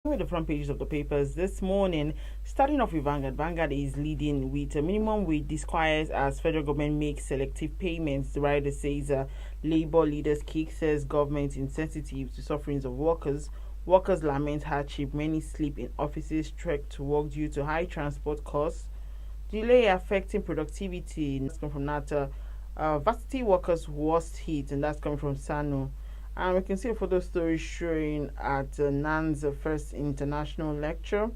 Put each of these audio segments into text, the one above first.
With the front pages of the papers this morning, starting off with Vanguard. Vanguard is leading with a minimum wage disquiet as federal government makes selective payments. The writer says labor leaders kick says government insensitive to sufferings of workers. Workers lament hardship. Many sleep in offices, trek to work due to high transport costs. Delay affecting productivity. That's coming from NATA. Varsity workers worst hit, and that's coming from Sano. And we can see a photo story showing at Nan's first international lecture.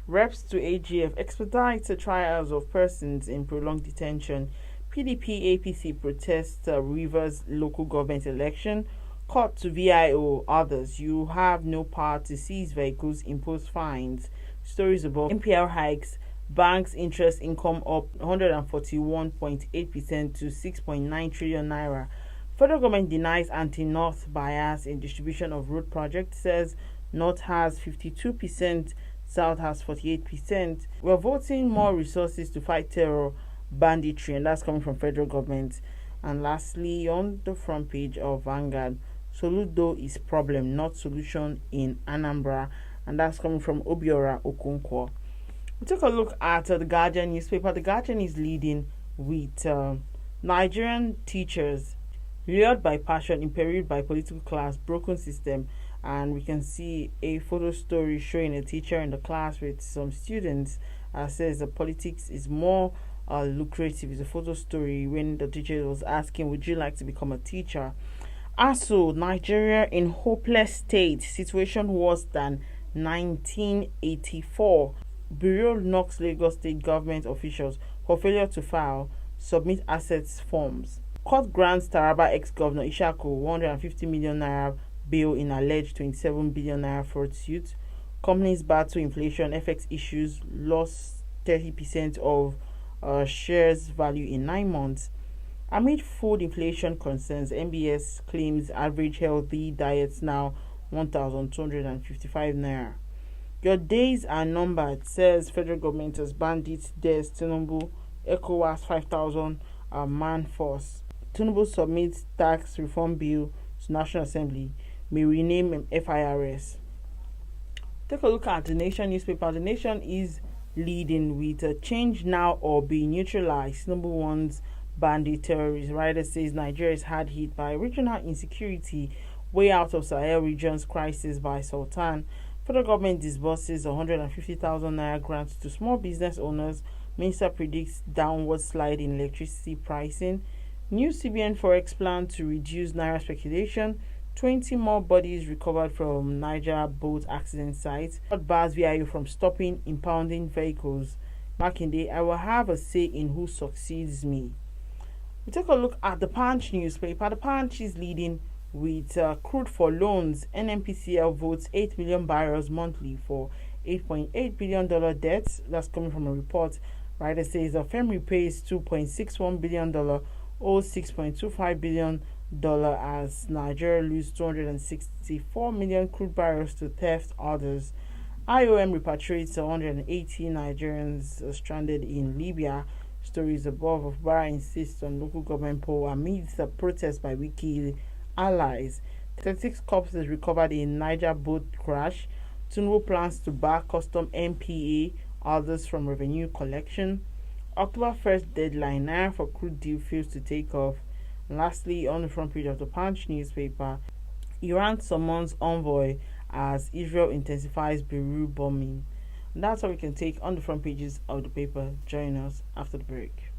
Reps to AGF expedite the trials of persons in prolonged detention. PDP APC protest Rivers local government election. Court to VIO others. You have no power to seize vehicles, impose fines. Stories above. NPL hikes. Banks interest income up 141.8% to 6.9 trillion naira. Federal government denies anti-North bias in distribution of road project, says North has 52%, South has 48%. We're voting more resources to fight terror, banditry, and that's coming from federal government. And lastly, on the front page of Vanguard, Soludo is problem, not solution in Anambra, and that's coming from Obiora Okonkwo. We take a look at the Guardian newspaper. The Guardian is leading with Nigerian teachers lured by passion, imperiled by political class, broken system, and we can see a photo story showing a teacher in the class with some students. Says the politics is more lucrative. It's a photo story when the teacher was asking, "Would you like to become a teacher?" Also, Nigeria in hopeless state, situation worse than 1984. Bureau knocks Lagos State government officials for failure to file submit assets forms. Court grants Taraba ex-governor Ishaku 150 million naira bail in alleged 27 billion naira fraud suit. Companies battle inflation, FX issues, lost 30% of shares value in 9 months. Amid food inflation concerns, MBS claims average healthy diets now 1,255 naira. Your days are numbered, says federal government as bandits dares Tinubu, ECOWAS 5,000 man force. Tinubu submits tax reform bill to National Assembly, may rename FIRS. Take a look at the Nation newspaper. The Nation is leading with a change now or be neutralized. Tinubu warns bandit terrorists. Writer says Nigeria is hard hit by regional insecurity, way out of Sahel region's crisis by Sultan. Federal government disburses 150,000 naira grants to small business owners. Minister predicts downward slide in electricity pricing. New CBN Forex plan to reduce naira speculation. 20 more bodies recovered from Niger boat accident site. What bars VIU from stopping impounding vehicles? Makinde, I will have a say in who succeeds me. We take a look at the Punch newspaper. The Punch is leading with crude for loans. NNPCL votes 8 million barrels monthly for $8.8 billion debts. That's coming from a report. Writer says the firm repays $2.61 billion, owes $6.25 billion as Nigeria loses 264 million crude barrels to theft orders. IOM repatriates 180 Nigerians stranded in Libya. Stories above. Of Bara insists on local government poll amidst a protest by Wiki allies. 36 corpses recovered in Niger boat crash. Tinubu plans to bar custom MPA, others from revenue collection. October 1st deadline, naira for crude deal fails to take off. And lastly, on the front page of the Punch newspaper, Iran summons envoy as Israel intensifies Beirut bombing. And that's all we can take on the front pages of the paper. Join us after the break.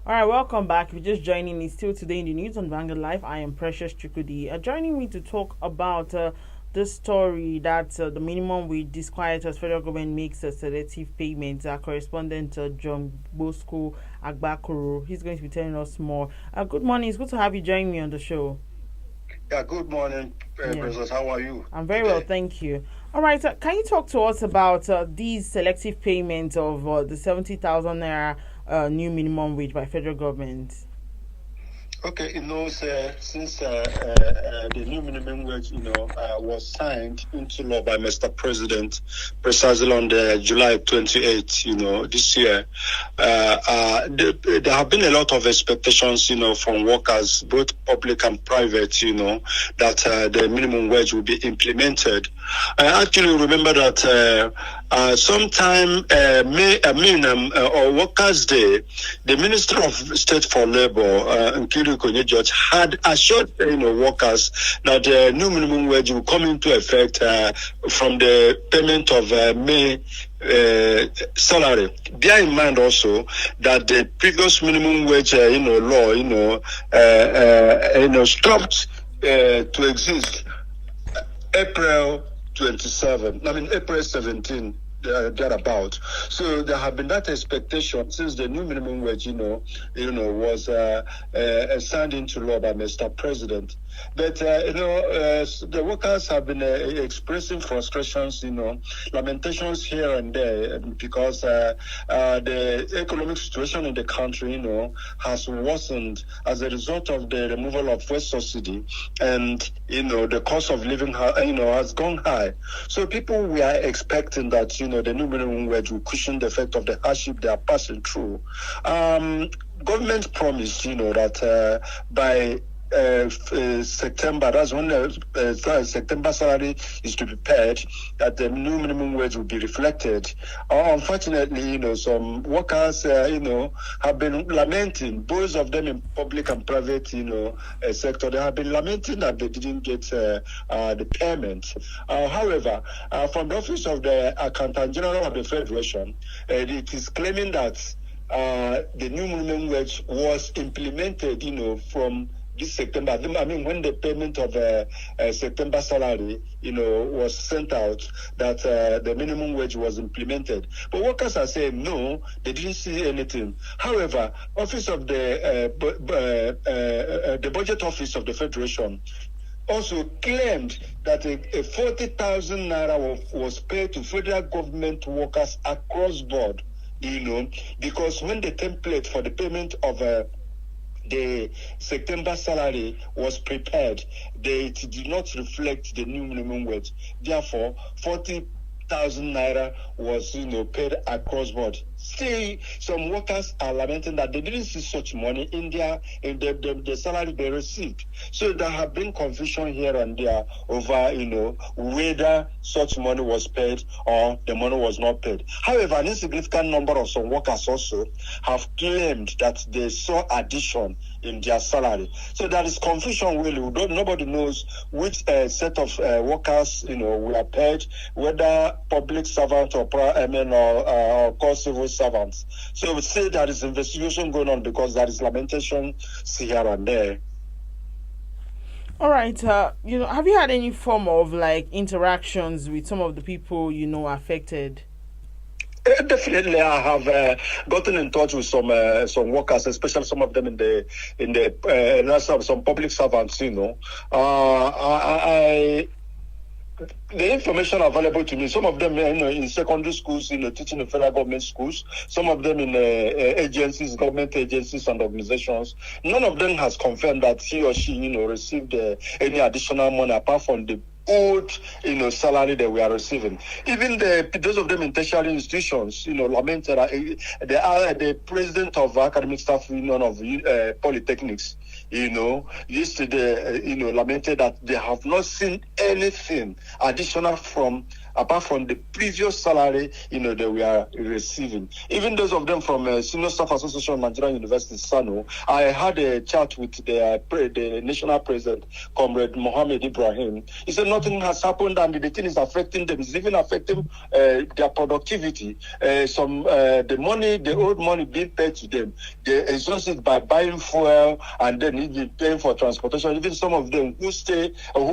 Alright, welcome back. If you're just joining me, still today in the news on Vanguard Live, I am Precious Chukudi. Joining me to talk about this story that the minimum wage disquiet as federal government makes a selective payments. Our correspondent John Bosco Agbakoro, he's going to be telling us more. Good morning. It's good to have you join me on the show. Yeah, good morning, Precious. How are you? I'm very well, thank you. All right, can you talk to us about these selective payments of the 70,000 naira new minimum wage by federal government? Okay, since the new minimum wage, was signed into law by Mr. President precisely on the July 28th, this year, there have been a lot of expectations, from workers, both public and private, that the minimum wage will be implemented. I actually remember that sometime or Workers' Day, the Minister of State for Labour, Nkiru Konye George, had assured workers that the new minimum wage will come into effect from the payment of May salary. Bear in mind also that the previous minimum wage law stopped to exist April 17, thereabout. So there have been that expectation since the new minimum wage, was signed into law by Mr. President. But the workers have been expressing frustrations, lamentations here and there, because the economic situation in the country, has worsened as a result of the removal of fuel subsidy, and the cost of living, has gone high. So people were expecting that the new minimum wage will cushion the effect of the hardship they are passing through. Government promised, that by September, that's when September salary is to be paid, that the new minimum wage will be reflected. Unfortunately, some workers, have been lamenting, both of them in public and private, sector, they have been lamenting that they didn't get the payment. However, from the Office of the Accountant General of the Federation, it is claiming that the new minimum wage was implemented, from this September. I mean, when the payment of September salary, was sent out, that the minimum wage was implemented. But workers are saying no, they didn't see anything. However, Office of the Budget Office of the Federation also claimed that a 40,000 naira was paid to federal government workers across board, because when the template for the payment of the September salary was prepared, it did not reflect the new minimum wage. Therefore, 40,000 naira was paid across board. Still, some workers are lamenting that they didn't see such money in the salary they received. So there have been confusion here and there over whether such money was paid or the money was not paid. However, an insignificant number of some workers also have claimed that they saw addition in their salary. So there is confusion really. Nobody knows which set of workers were paid, whether public servant or civil servants. So we say there is investigation going on because there is lamentation here and there. All right. Have you had any form of interactions with some of the people affected? Definitely, I have gotten in touch with some workers, especially some of them in the some public servants. The information available to me, some of them in secondary schools, teaching in federal government schools, some of them in agencies, government agencies and organizations. None of them has confirmed that he or she, received any additional money apart from the old, salary that we are receiving. Even those of them in tertiary institutions, lamented. The president of Academic Staff Union of Polytechnics, yesterday, lamented that they have not seen anything additional apart from the previous salary, that we are receiving. Even those of them from Senior Staff Association of Nigerian University, SANU, I had a chat with the national president, Comrade Mohammed Ibrahim. He said nothing has happened and the thing is affecting them. It's even affecting their productivity. The old money being paid to them, they exhaust it by buying fuel and then even paying for transportation. Even some of them who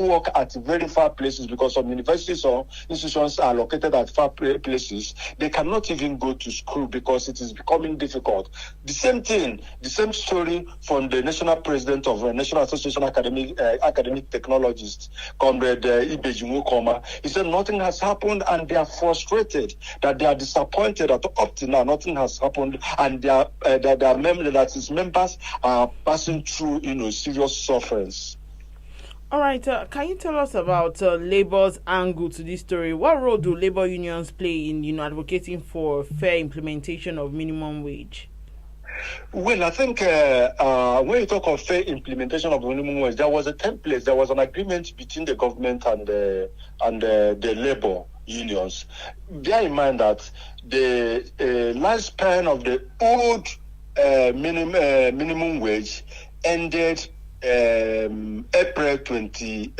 work at very far places because some universities or institutions institutions are located at far places, they cannot even go to school because it is becoming difficult. The same thing, the same story from the national president of the National Association of Academic Technologists, Comrade Ibejimu Koma. He said nothing has happened and they are frustrated, that they are disappointed that up to now nothing has happened, and that his members are passing through serious sufferance. All right, can you tell us about Labour's angle to this story? What role do labor unions play in advocating for fair implementation of minimum wage? Well, I think when you talk of fair implementation of minimum wage, there was a template, there was an agreement between the government and the labor unions. Bear in mind that the lifespan of the old minimum wage ended April 18,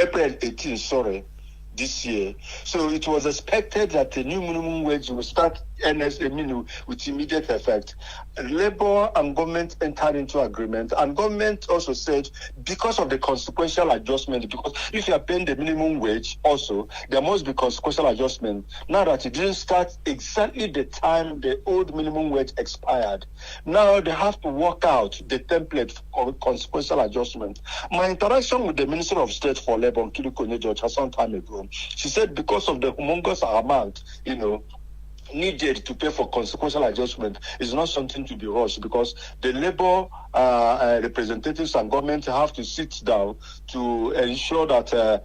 this year. So it was expected that the new minimum wage will start with immediate effect. Labor and government entered into agreement, and government also said because of the consequential adjustment, because if you are paying the minimum wage also, there must be consequential adjustment. Now that it didn't start exactly the time the old minimum wage expired, now they have to work out the template for consequential adjustment. My interaction with the Minister of State for Labor, Nkiru Konye-George, some time ago, she said because of the humongous amount, needed to pay for consequential adjustment is not something to be rushed, because the labor representatives and government have to sit down to ensure that the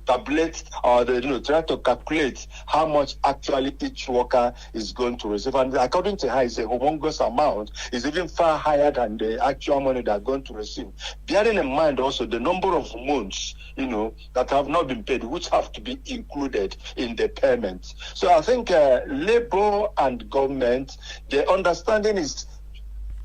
tablet or try to calculate how much actually each worker is going to receive, and according to her, it's a humongous amount. It's even far higher than the actual money they are going to receive. Bearing in mind also the number of months that have not been paid, which have to be included in the payment. So I think labor and government, the understanding is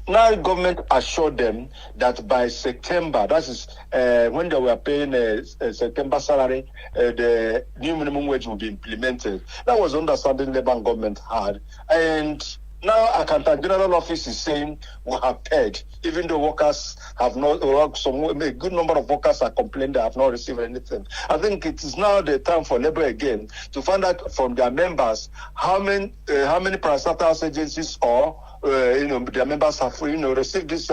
now government assured them that by September, that is when they were paying a September salary, the new minimum wage will be implemented. That was understanding labor and government had. And now Accountant General Office is saying we have paid, even though workers have not, or a good number of workers are complaining they have not received anything. I think it is now the time for labor again to find out from their members how many parastatal agencies or their members have received this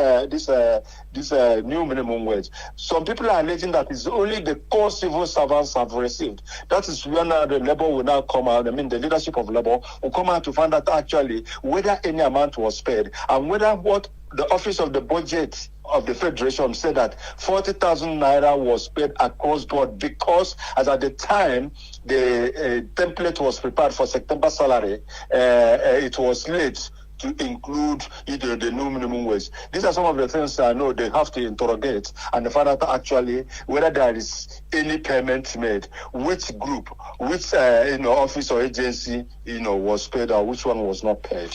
new minimum wage. Some people are alleging that it's only the core civil servants have received. That is where now the labor will now come out. I mean, the leadership of labor will come out to find out actually whether any amount was paid, and whether what the Office of the Budget of the Federation said that 40,000 naira was paid across board, because as at the time the template was prepared for September salary, it was late to include the new minimum wage. These are some of the things I know they have to interrogate and find out actually whether there is any payment made, which group, which office or agency was paid, or which one was not paid.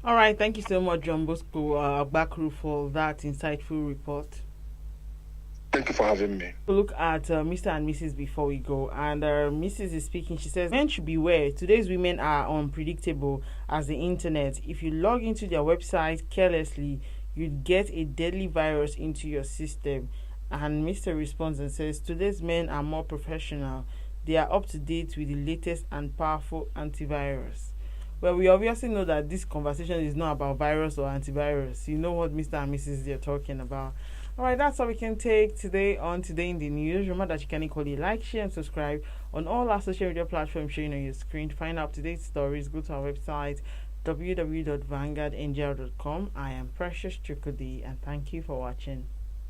All right, thank you so much, John Bosco Bakru, for that insightful report. Thank you for having me. Look at Mr. and Mrs. before we go. And Mrs. is speaking. She says, men should beware. Today's women are unpredictable as the internet. If you log into their website carelessly, you'd get a deadly virus into your system. And Mr. responds and says, today's men are more professional. They are up to date with the latest and powerful antivirus. Well, we obviously know that this conversation is not about virus or antivirus. You know what Mr. and Mrs. they're talking about. Alright, that's all we can take today on Today in the News. Remember that you can equally like, share, and subscribe on all our social media platforms showing on your screen. To find out today's stories, go to our website www.vanguardngl.com. I am Precious Chukudi, and thank you for watching.